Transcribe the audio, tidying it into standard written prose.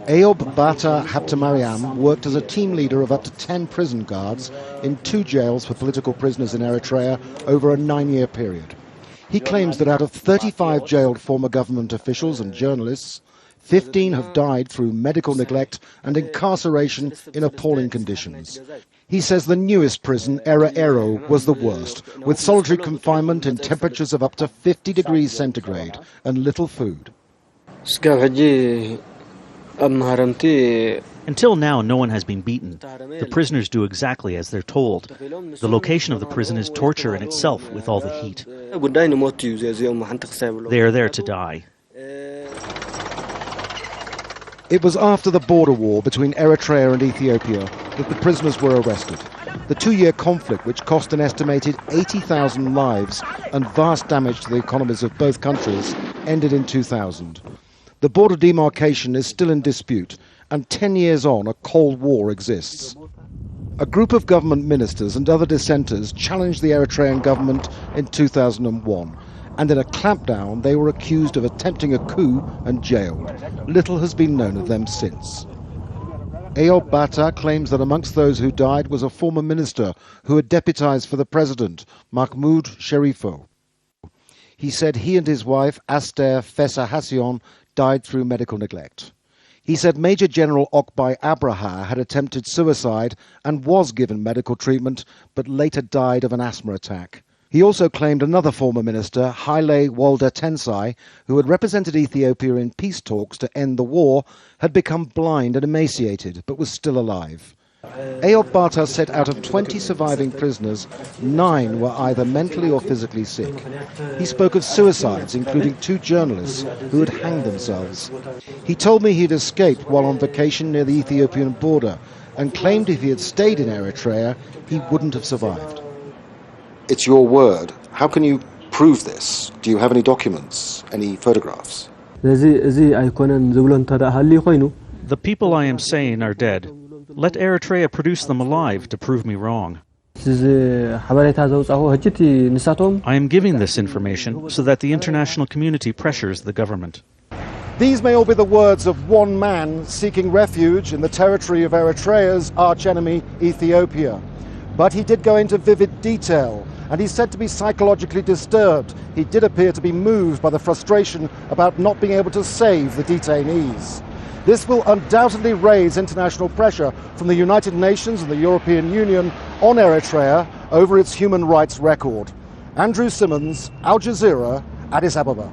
Eyob Bata Habtemariam worked as a team leader of up to 10 prison guards in 2 jails for political prisoners in Eritrea over a 9-year period. He claims that out of 35 jailed former government officials and journalists, 15 have died through medical neglect and incarceration in appalling conditions. He says the newest prison, Eritrean, was the worst, with solitary confinement in temperatures of up to 50 degrees centigrade and little food. Until now, no one has been beaten. The prisoners do exactly as they're told. The location of the prison is torture in itself with all the heat. They are there to die. It was after the border war between Eritrea and Ethiopia that the prisoners were arrested. The 2-year conflict, which cost an estimated 80,000 lives and vast damage to the economies of both countries, ended in 2000. The border demarcation is still in dispute, and 10 years on, a Cold War exists. A group of government ministers and other dissenters challenged the Eritrean government in 2001, and in a clampdown they were accused of attempting a coup and jailed. Little has been known of them since. Eyob Bata claims that amongst those who died was a former minister who had deputized for the president, Mahmoud Sherifo. He said he and his wife, Aster Fessa Hassion, died through medical neglect. He said Major General Okbai Abraha had attempted suicide and was given medical treatment, but later died of an asthma attack. He also claimed another former minister, Haile Walda Tensai, who had represented Ethiopia in peace talks to end the war, had become blind and emaciated, but was still alive. Eyob Bata said out of 20 surviving prisoners, 9 were either mentally or physically sick. He spoke of suicides, including 2 journalists who had hanged themselves. He told me he'd escaped while on vacation near the Ethiopian border and claimed if he had stayed in Eritrea, he wouldn't have survived. It's your word. How can you prove this? Do you have any documents, any photographs? The people I am saying are dead. Let Eritrea produce them alive to prove me wrong. I am giving this information so that the international community pressures the government. These may all be the words of one man seeking refuge in the territory of Eritrea's archenemy, Ethiopia. But he did go into vivid detail, and he's said to be psychologically disturbed. He did appear to be moved by the frustration about not being able to save the detainees. This will undoubtedly raise international pressure from the United Nations and the European Union on Eritrea over its human rights record. Andrew Simmons, Al Jazeera, Addis Ababa.